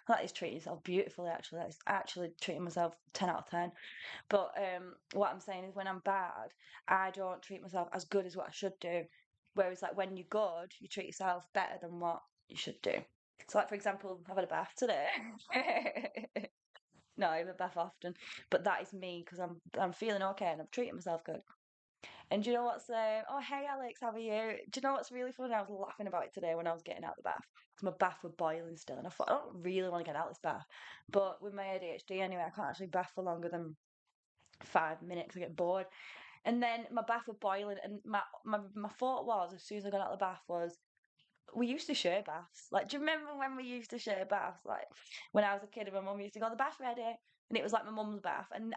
That is treating yourself beautifully, actually. That is actually treating myself 10 out of 10. But what I'm saying is when I'm bad, I don't treat myself as good as what I should do. Whereas, like, when you're good, you treat yourself better than what you should do. So, like, for example, I've had a bath today. No, I have a bath often, but that is me because I'm feeling okay and I'm treating myself good. And do you know what's oh hey Alex, how are you? Do you know what's really funny? I was laughing about it today when I was getting out of the bath because my bath was boiling still, and I thought I don't really want to get out of this bath. But with my ADHD anyway, I can't actually bath for longer than 5 minutes. I get bored. And then my bath was boiling, and my thought was as soon as I got out of the bath was we used to share baths. Like, do you remember when we used to share baths? Like, when I was a kid and my mum used to go, the bath ready. And it was like my mum's bath. And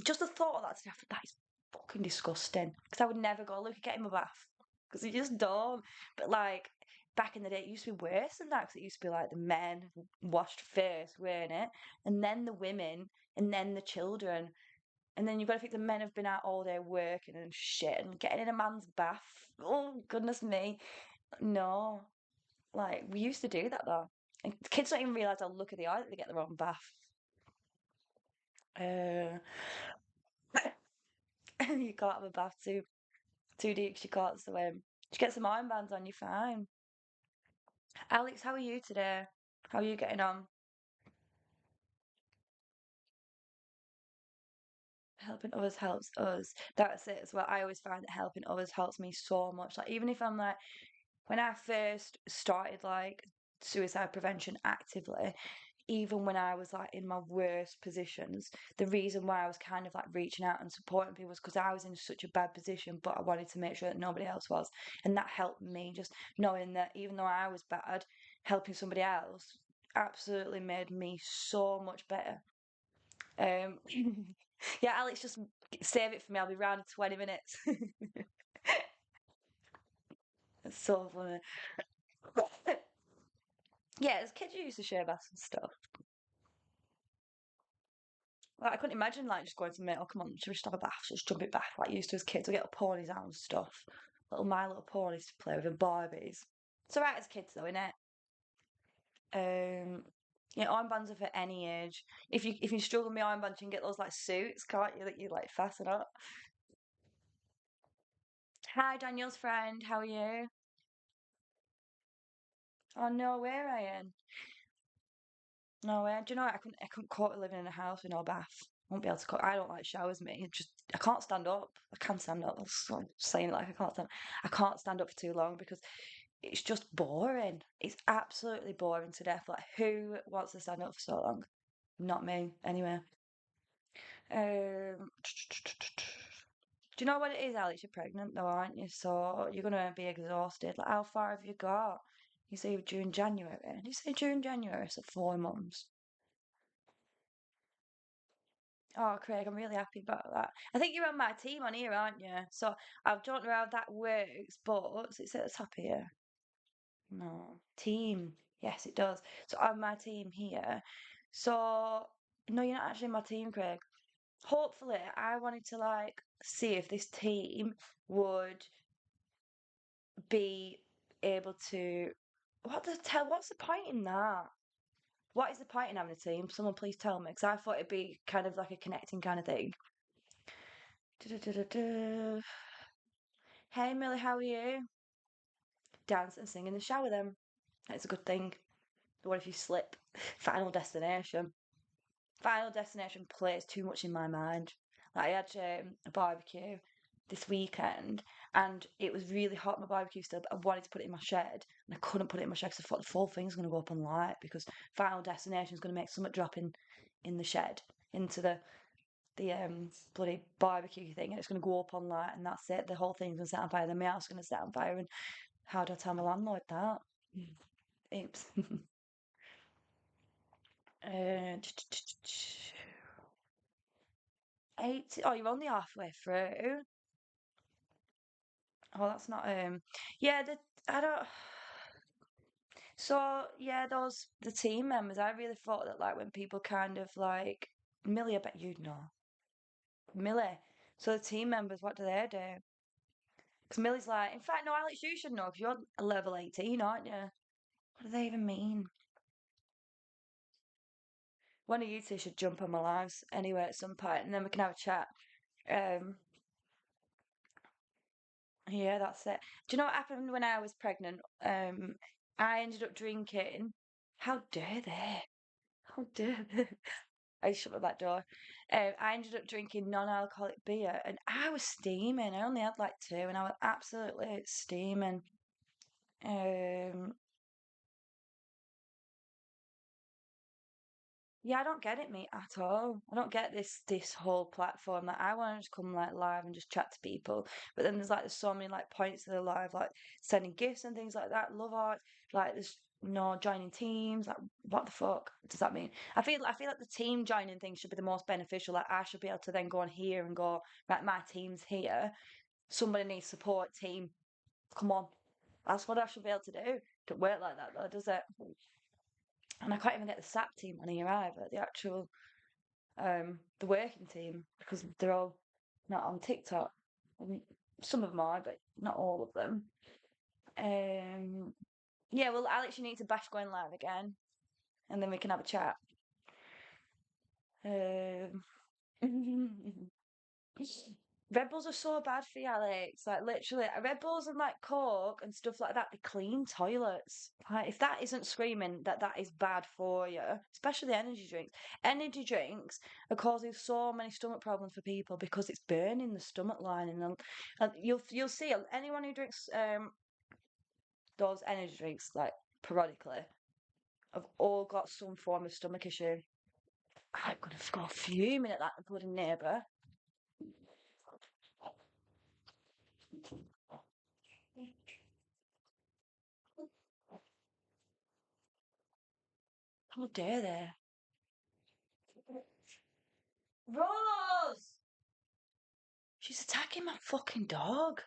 just the thought of that today, I thought, that is fucking disgusting. Because I would never go, look, get in my bath. Because you just don't. But, like, back in the day, it used to be worse than that. Because it used to be like the men washed first, weren't it? And then the women, and then the children. And then you've got to think the men have been out all day working and shit and getting in a man's bath. Oh, goodness me. No. Like, we used to do that though. And kids don't even realise how lucky they are that they get their own bath. Uh, you can't have a bath too deep 'cause you can't swim. Just get some iron bands on, you're fine. Alex, how are you today? How are you getting on? Helping others helps us. That's it as well. I always find that helping others helps me so much. Like, even if I'm like, when I first started like suicide prevention actively, even when I was like in my worst positions, the reason why I was kind of like reaching out and supporting people was because I was in such a bad position, but I wanted to make sure that nobody else was. And that helped me just knowing that even though I was bad, helping somebody else absolutely made me so much better. Um, yeah, Alex, just save it for me. I'll be round in 20 minutes. It's so funny. Yeah, as kids, you used to share baths and stuff. Like, I couldn't imagine like just going to mate, oh come on, should we just have a bath? Just jump in bath like you used to as kids. We get little ponies out and stuff. Little My Little Ponies to play with and Barbies. It's alright as kids though, innit? Yeah, armbands are for any age. If you struggle with armbands, you can get those like suits, can't you? That you like fasten up. Hi, Daniel's friend. How are you? Oh no, where are you? No way. Do you know what? I couldn't cope with living in a house with no bath. I won't be able to cook. I don't like showers, me. It just I can't stand up. I can stand up. I'm saying it like I can't stand. I can't stand up for too long because it's just boring. It's absolutely boring to death. Like who wants to stand up for so long? Not me. Anyway. Do you know what it is, Alex? You're pregnant though, aren't you? So you're gonna be exhausted. Like how far have you got? You say June, January. Did you say June, January? So 4 months. Oh, Craig, I'm really happy about that. I think you're on my team on here, aren't you? So I don't know how that works, but it's at the top here. No, team. Yes, it does. So I'm my team here. So no, you're not actually my team, Craig. Hopefully, I wanted to like see if this team would be able to. What's the point in that? What is the point in having a team? Someone please tell me, because I thought it'd be kind of like a connecting kind of thing. Du-du-du-du-du. Hey Millie, how are you? Dance and sing in the shower then. That's a good thing. What if you slip? Final Destination. Final Destination plays too much in my mind. Like I had a barbecue this weekend and it was really hot my barbecue still, but I wanted to put it in my shed and I couldn't put it in my shed because I thought the full thing's going to go up on light because Final Destination is going to make something drop in the shed into the bloody barbecue thing and it's going to go up on light and that's it. The whole thing's going to set on fire. Then my house is going to set on fire and how do I tell my landlord that? Oops. 80. Oh, you're only halfway through. Oh, that's not yeah, I don't so yeah, those the team members, I really thought that like when people kind of like Millie, I bet you'd know. Millie. So the team members, what do they do? Because Millie's like, in fact, no, Alex, you should know because you're a level 18, aren't you? What do they even mean? One of you two should jump on my lives anyway at some point, and then we can have a chat. Um, yeah, that's it. Do you know what happened when I was pregnant? I ended up drinking. How dare they? How dare they? I shut my back door. I ended up drinking non-alcoholic beer, and I was steaming. I only had like two, and I was absolutely steaming. Um, Yeah, I don't get it, mate, at all. I don't get this whole platform. Like, I want to just come like live and just chat to people, but then there's so many like points to the live, like sending gifts and things like that. Love art, like there's no joining teams. Like, what the fuck does that mean? I feel like the team joining thing should be the most beneficial. Like, I should be able to then go on here and go, right, my team's here. Somebody needs support team. Come on, that's what I should be able to do. Don't work like that though, does it? And I can't even get the SAP team on here either. The actual the working team because they're all not on TikTok. I mean, some of them are, but not all of them. Um, yeah, well, Alex, you need to bash going live again, and then we can have a chat. Um, Red Bulls are so bad for you, Alex. Like literally, Red Bulls and like Coke and stuff like that. They clean toilets. Like if that isn't screaming that that is bad for you, especially the energy drinks. Energy drinks are causing so many stomach problems for people because it's burning the stomach lining. And you'll see anyone who drinks those energy drinks like periodically have all got some form of stomach issue. I'm gonna go fuming at that bloody neighbour. How dare they? Rose! She's attacking my fucking dog.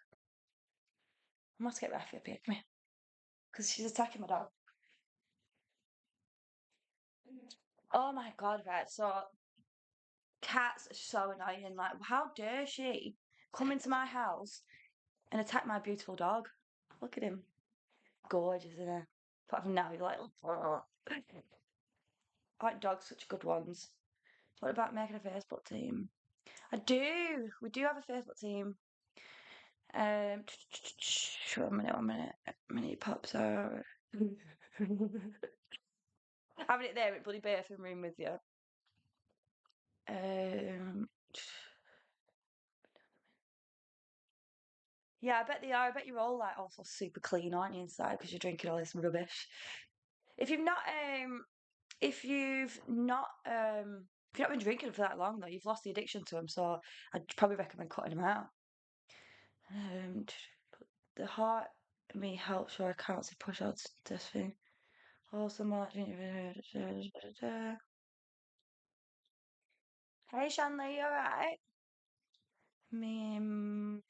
I must get Rafi up here. Come here. Because she's attacking my dog. Oh my god, right. So, cats are so annoying. Like, how dare she come into my house and attack my beautiful dog? Look at him. Gorgeous, isn't he? Apart from now, he's like, "Ugh." I like dogs, such good ones. What about making a Facebook team? I do. We do have a Facebook team. Um, one minute, one minute. Minute it pops out. Having it there at bloody birthing room with you. Um, yeah, I bet they are. I bet you're all like also super clean, aren't you, inside because you're drinking all this rubbish. If you've not, um, if you've not, if you've not been drinking for that long though, you've lost the addiction to them. So I'd probably recommend cutting them out. Um, the heart me helps your accounts to push out this thing. Also, much. Hey, Shanley, you alright? Me, and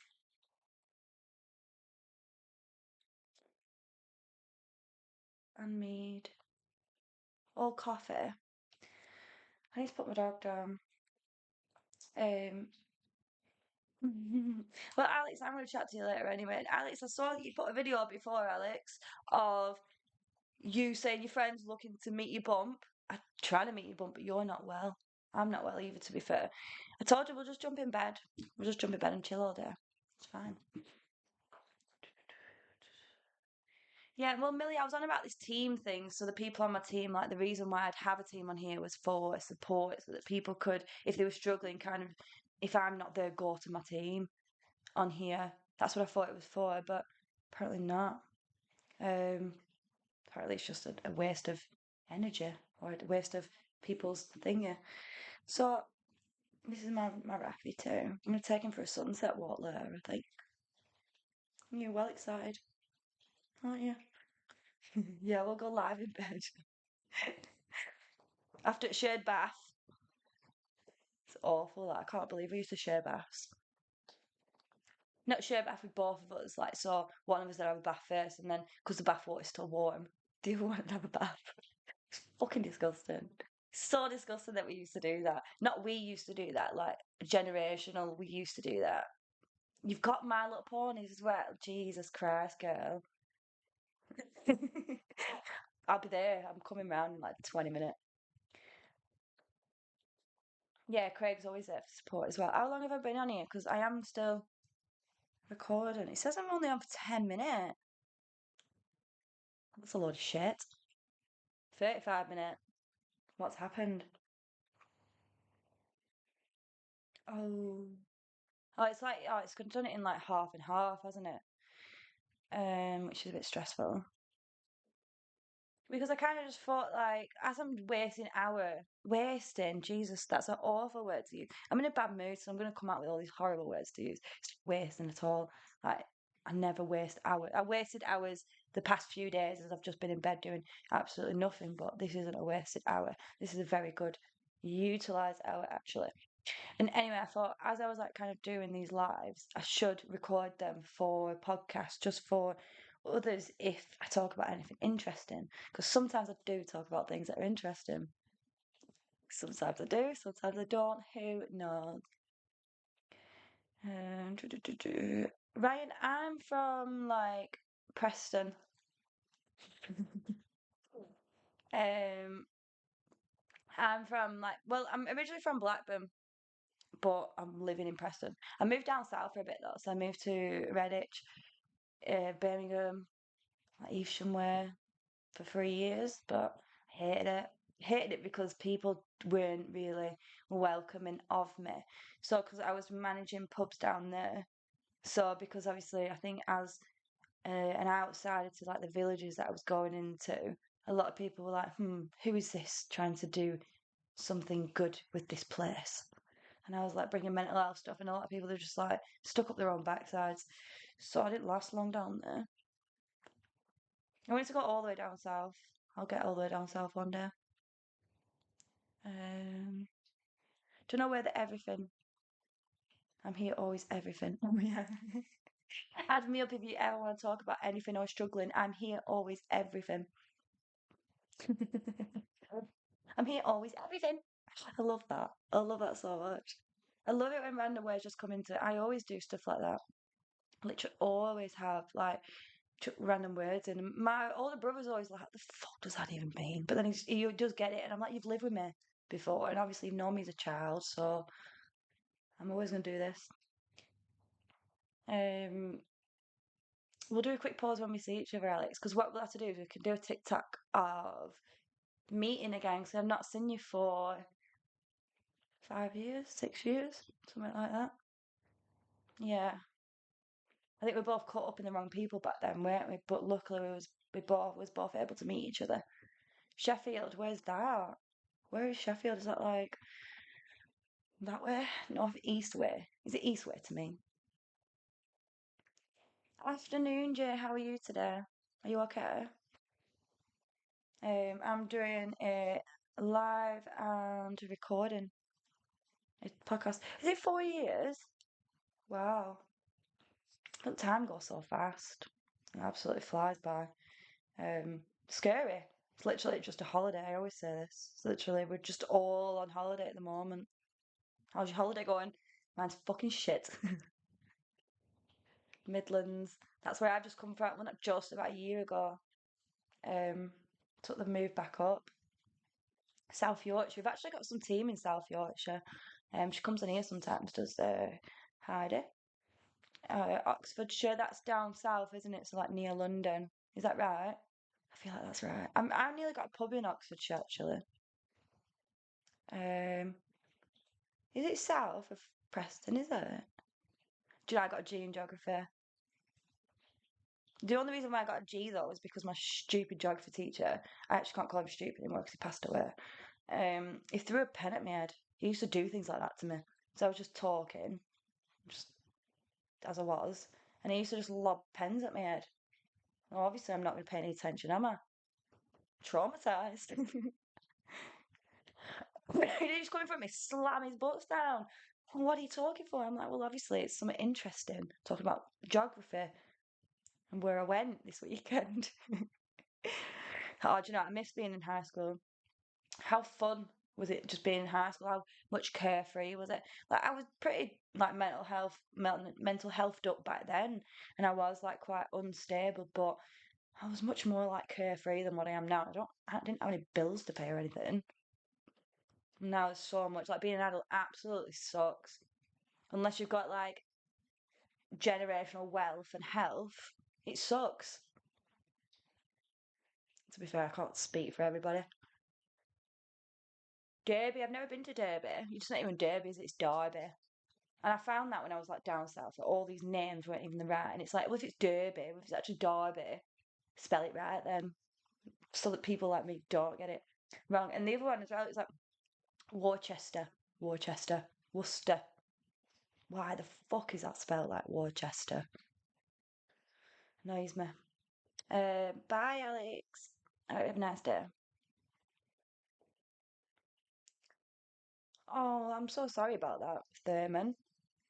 mead. All coffee. I need to put my dog down. Um, well, Alex, I'm going to chat to you later anyway. And Alex, I saw that you put a video up before, Alex, of you saying your friend's looking to meet your bump. I'm trying to meet your bump, but you're not well. I'm not well either, to be fair. I told you we'll just jump in bed. We'll just jump in bed and chill all day. It's fine. Yeah, well, Millie, I was on about this team thing. So the people on my team, like the reason why I'd have a team on here was for support, so that people could, if they were struggling, kind of, if I'm not there, go to my team on here. That's what I thought it was for, but apparently not. Um, Apparently it's just a waste of energy or a waste of people's thingy. So this is my Rafi too. I'm gonna take him for a sunset walk later, I think. You're well excited, aren't you? Yeah, we'll go live in bed. After a shared bath. It's awful. That I can't believe we used to share baths. Not share bath with both of us. Like, so one of us would have a bath first, and then because the bath water's still warm, the other one would have a bath. It's fucking disgusting. So disgusting that we used to do that. Not we used to do that. Like generational, we used to do that. You've got My Little Ponies as well. Jesus Christ, girl. I'll be there. I'm coming round in like 20 minutes. Yeah, Craig's always there for support as well. How long have I been on here? Because I am still recording. It says I'm only on for 10 minutes. That's a load of shit. 35 minutes. What's happened? Oh. Oh, it's done it in like half and half, hasn't it? Which is a bit stressful. Because I kind of just thought, like, as I'm wasting, Jesus, that's an awful word to use. I'm in a bad mood, so I'm going to come out with all these horrible words to use. It's wasting at all. Like, I never waste hours. I wasted hours the past few days as I've just been in bed doing absolutely nothing, but this isn't a wasted hour. This is a very good utilized hour, actually. And anyway, I thought as I was like kind of doing these lives, I should record them for a podcast just for others if I talk about anything interesting. Because sometimes I do talk about things that are interesting. Sometimes I do, sometimes I don't. Who knows? Ryan, I'm from like Preston. um, I'm from like, well, I'm originally from Blackburn, but I'm living in Preston. I moved down south for a bit though, so I moved to Redditch, Birmingham, like Evesham Way for 3 years, but I hated it. Hated it because people weren't really welcoming of me. So, because I was managing pubs down there, so because obviously I think as an outsider to like the villages that I was going into, a lot of people were like, who is this trying to do something good with this place? And I was like bringing mental health stuff, and a lot of people are just like stuck up their own backsides. So I didn't last long down there. I wanted to go all the way down south. I'll get all the way down south one day. Do you know where the everything? I'm here always everything. Oh yeah. Add me up if you ever want to talk about anything or struggling. I'm here always everything. I'm here always everything. I love that. I love that so much. I love it when random words just come into it. I always do stuff like that. Literally always have like random words in. And my older brother's always like, "The fuck does that even mean?" But then he does get it, and I'm like, "You've lived with me before, and obviously you've known me as a child, so I'm always gonna do this." Um, we'll do a quick pause when we see each other, Alex, because what we'll have to do is we can do a TikTok of meeting again, because I've not seen you for 5 years, 6 years, something like that. Yeah, I think we both caught up in the wrong people back then, weren't we? But luckily we both able to meet each other. Sheffield, where's that? Where is Sheffield? Is that like that way? North east way? Is it east way to me? Afternoon, Jay. How are you today? Are you okay? I'm doing a live and recording a podcast. Is it 4 years? Wow. Look, time goes so fast. It absolutely flies by. Scary. It's literally just a holiday. I always say this. It's literally, we're just all on holiday at the moment. How's your holiday going? Mine's fucking shit. Midlands. That's where I've just come from. Well, not just about a year ago. Um, took the move back up. South Yorkshire. We've actually got some team in South Yorkshire. She comes in here sometimes, does Heidi. Oxfordshire, that's down south, isn't it? So like near London. Is that right? I feel like that's right. I nearly got a pub in Oxfordshire actually. Um, is it south of Preston? Is it? Do you know I got a G in geography? The only reason why I got a G though is because my stupid geography teacher, I actually can't call him stupid anymore because he passed away. He threw a pen at my head. He used to do things like that to me. So I was just talking, just as I was, and he used to just lob pens at my head. Well, obviously, I'm not going to pay any attention, am I? Traumatized. He's coming from me, slam his books down. What are you talking for? I'm like, well, obviously, it's something interesting. Talking about geography and where I went this weekend. Oh, do you know, I miss being in high school. How fun was it just being in high school? How much carefree was it? Like I was pretty like mental health up back then, and I was like quite unstable, but I was much more like carefree than what I am now. I didn't have any bills to pay or anything. Now there's so much. Like being an adult absolutely sucks. Unless you've got like generational wealth and health, it sucks. To be fair, I can't speak for everybody. Derby, I've never been to Derby. It's not even Derby, is it? It's Derby. And I found that when I was like down south, that all these names weren't even the right. And it's like, well, if it's Derby, if it's actually Derby, spell it right then. So that people like me don't get it wrong. And the other one as well, it's like Worcester, Worcester, Worcester. Why the fuck is that spelled like Worcester? Annoys me. Bye, Alex. I hope you have a nice day. Oh, I'm so sorry about that, Thurman.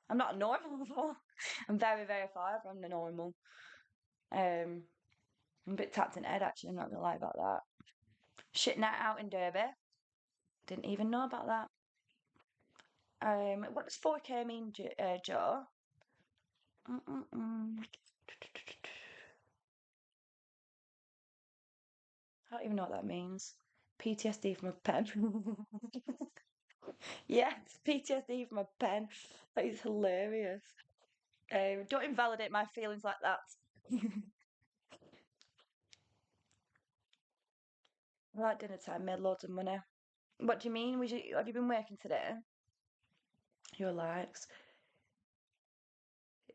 I'm not normal. I'm very, very far from the normal. I'm a bit tapped in the head, actually. I'm not gonna lie about that. Shit night out in Derby. Didn't even know about that. What does 4K mean, Joe? Mm-mm-mm. I don't even know what that means. PTSD from a pen. Yes, PTSD from a pen. That is hilarious. Don't invalidate my feelings like that. I like dinner time, made loads of money. What do you mean? Have you been working today? Your likes.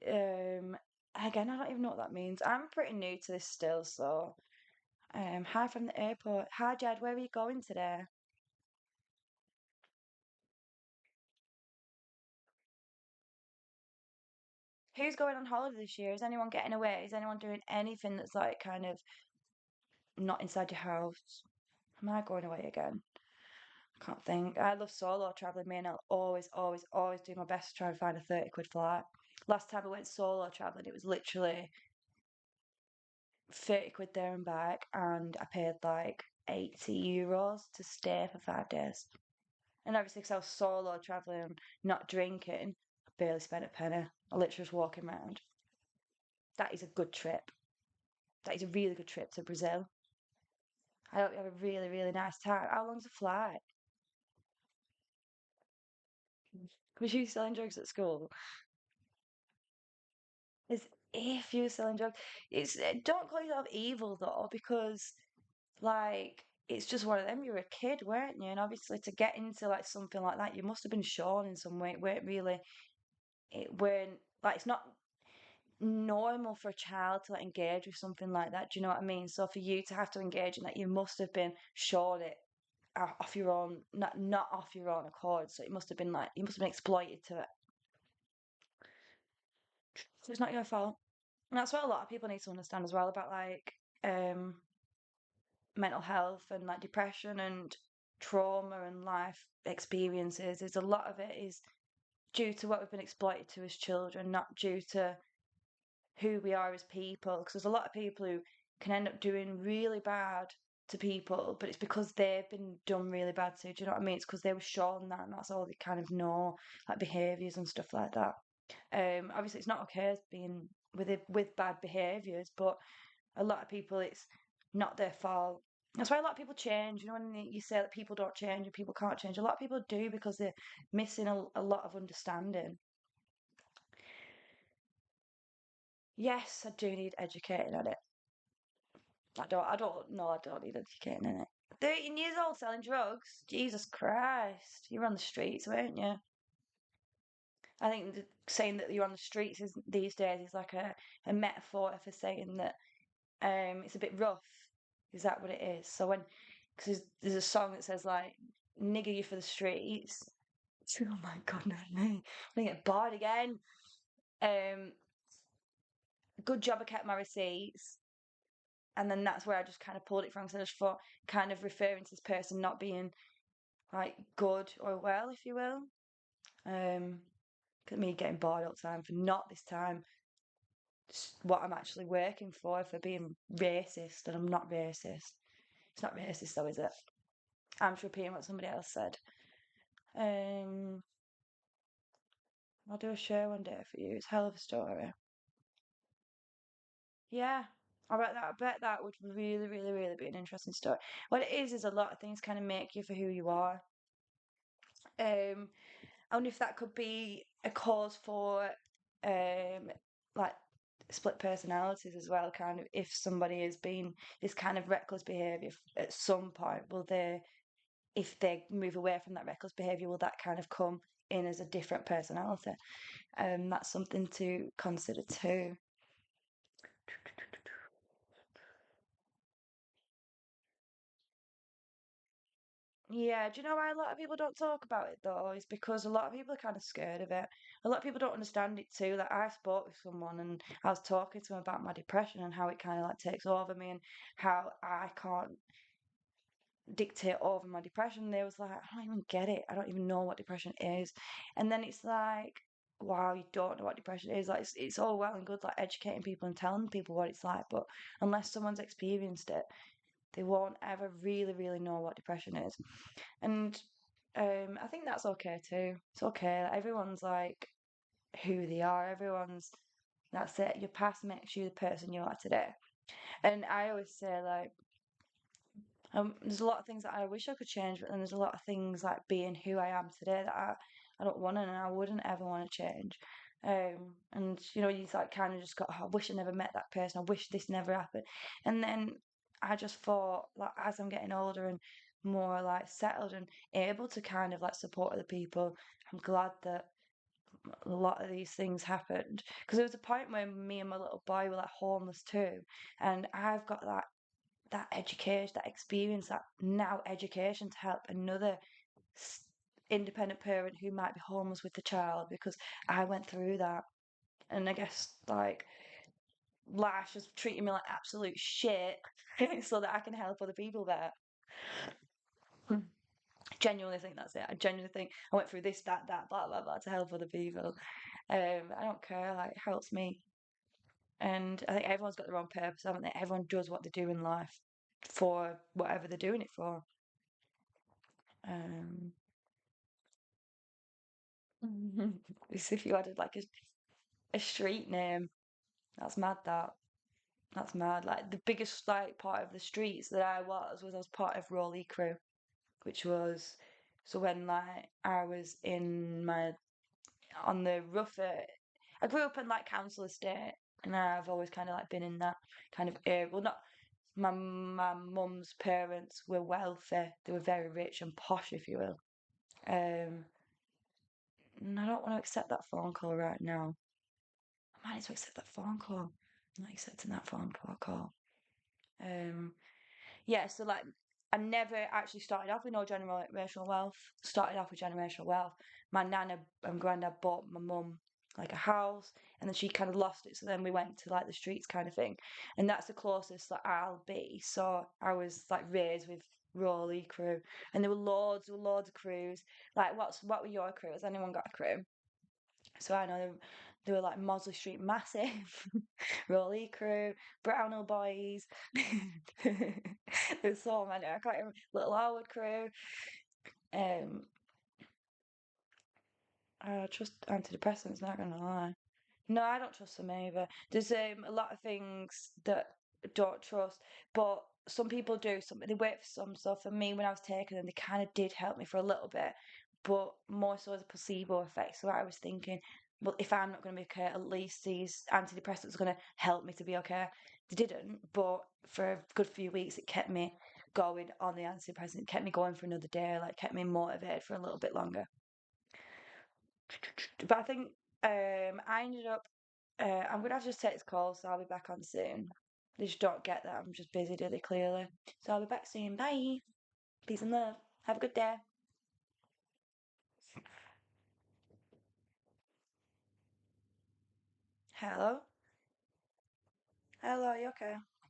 Um, Again, I don't even know what that means. I'm pretty new to this still, so hi from the airport. Hi Jed, where are you going today? Who's going on holiday this year? Is anyone getting away? Is anyone doing anything that's like kind of not inside your house? Am I going away again? I can't think. I love solo traveling, me, and I'll always, always, always do my best to try and find a 30 quid flight. Last time I went solo traveling, it was literally 30 quid there and back, and I paid like €80 to stay for 5 days. And obviously, because I was solo traveling, not drinking, I barely spent a penny. I literally was walking around. That is a good trip. That is a really good trip to Brazil. I hope you have a really, really nice time. How long's the flight? Was you selling drugs at school? As if you were selling drugs. Don't call yourself evil though, because like it's just one of them. You were a kid, weren't you? And obviously, to get into like something like that, you must have been shown in some way. It weren't really. It weren't like it's not normal for a child to like engage with something like that. Do you know what I mean? So for you to have to engage in that, you must have been shown it off your own, not off your own accord. So it must have been like you must have been exploited to it. So it's not your fault. And that's what a lot of people need to understand as well about like um mental health and like depression and trauma and life experiences. Is a lot of it is due to what we've been exploited to as children, not due to who we are as people. Because there's a lot of people who can end up doing really bad to people, but it's because they've been done really bad to. Do you know what I mean? It's because they were shown that, and that's all they kind of know, like behaviours and stuff like that. Obviously, it's not okay as being with bad behaviours, but a lot of people, it's not their fault. That's why a lot of people change. You know, when you say that people don't change and people can't change, a lot of people do because they're missing a lot of understanding. Yes, I do need educating on it. I don't need educating in it. 13 years old selling drugs? Jesus Christ. You were on the streets, weren't you? I think saying that you're on the streets is these days is like a metaphor for saying that it's a bit rough. Is that what it is? So when, because there's a song that says like, nigger you for the streets. Oh my God, no, no. I'm gonna get bored again. Um, Good job I kept my receipts. And then that's where I just kind of pulled it from. So I just thought, kind of referring to this person not being like good or well, if you will. Um, me getting bored all the time for not this time what I'm actually working for being racist, and I'm not racist. It's not racist though, is it? I'm just repeating what somebody else said. Um, I'll do a show one day for you. It's a hell of a story. Yeah. I bet that would really, really, really be an interesting story. What it is a lot of things kind of make you for who you are. Um, I wonder if that could be a cause for like split personalities as well. Kind of if somebody has been this kind of reckless behaviour at some point, will they, if they move away from that reckless behaviour, will that kind of come in as a different personality? That's something to consider too. Yeah, do you know why a lot of people don't talk about it though? Is because a lot of people are kind of scared of it. A lot of people don't understand it too. Like I spoke with someone and I was talking to them about my depression and how it kind of like takes over me and how I can't dictate over my depression. They was like, I don't even get it. I don't even know what depression is. And then it's like, wow, you don't know what depression is. Like it's all well and good like educating people and telling people what it's like, but unless someone's experienced it, they won't ever really, really know what depression is. And I think that's okay too. It's okay. Like, everyone's like who they are. Everyone's that's it. Your past makes you the person you are today. And I always say like, there's a lot of things that I wish I could change, but then there's a lot of things like being who I am today that I don't want to and I wouldn't ever want to change. And you know, you like kind of just got, oh, I wish I never met that person. I wish this never happened. And then I just thought, like, as I'm getting older and more like settled and able to kind of like support other people, I'm glad that a lot of these things happened because there was a point where me and my little boy were like homeless too, and I've got that education, that experience, that now education to help another independent parent who might be homeless with the child because I went through that. And I guess like life's just treating me like absolute shit so that I can help other people better. Genuinely think that's it. I genuinely think I went through this, that, blah, blah, blah to help other people. I don't care, like, it helps me. And I think everyone's got their own purpose, haven't they? Everyone does what they do in life for whatever they're doing it for. Um, as if you added like a street name. That's mad. That's mad. Like the biggest like part of the streets that I was part of Rowley Crew, which was so when like I was in my on the rougher. I grew up in like council estate, and I've always kind of like been in that kind of area. Well, not my mum's parents were wealthy; they were very rich and posh, if you will. Um, and I don't want to accept that phone call right now. I might need to accept that phone call. I'm not accepting that phone call. Um, yeah, so like I never actually started off with no generational wealth. Started off with generational wealth. My nana and granddad bought my mum like a house, and then she kind of lost it. So then we went to like the streets kind of thing, and that's the closest that I'll be. So I was like raised with Rowley crew, and there were loads of crews. Like, what were your crew? Has anyone got a crew? So I know they were like Mosley Street Massive, Rowley Crew, Brownell Boys. There's so many. I can't remember. Little Harwood Crew. Um, I trust antidepressants. Not gonna lie. No, I don't trust them either. There's a lot of things that I don't trust, but some people do. Some they work for some. So for me, when I was taking them, they kind of did help me for a little bit, but more so as a placebo effect. So I was thinking, well, if I'm not going to be okay, at least these antidepressants are going to help me to be okay. They didn't, but for a good few weeks, it kept me going on the antidepressant. It kept me going for another day, like kept me motivated for a little bit longer. But I think I ended up. I'm gonna have to just take this call, so I'll be back on soon. They just don't get that I'm just busy, do they? Clearly. So I'll be back soon. Bye. Peace and love. Have a good day. Hello. Hello. You okay?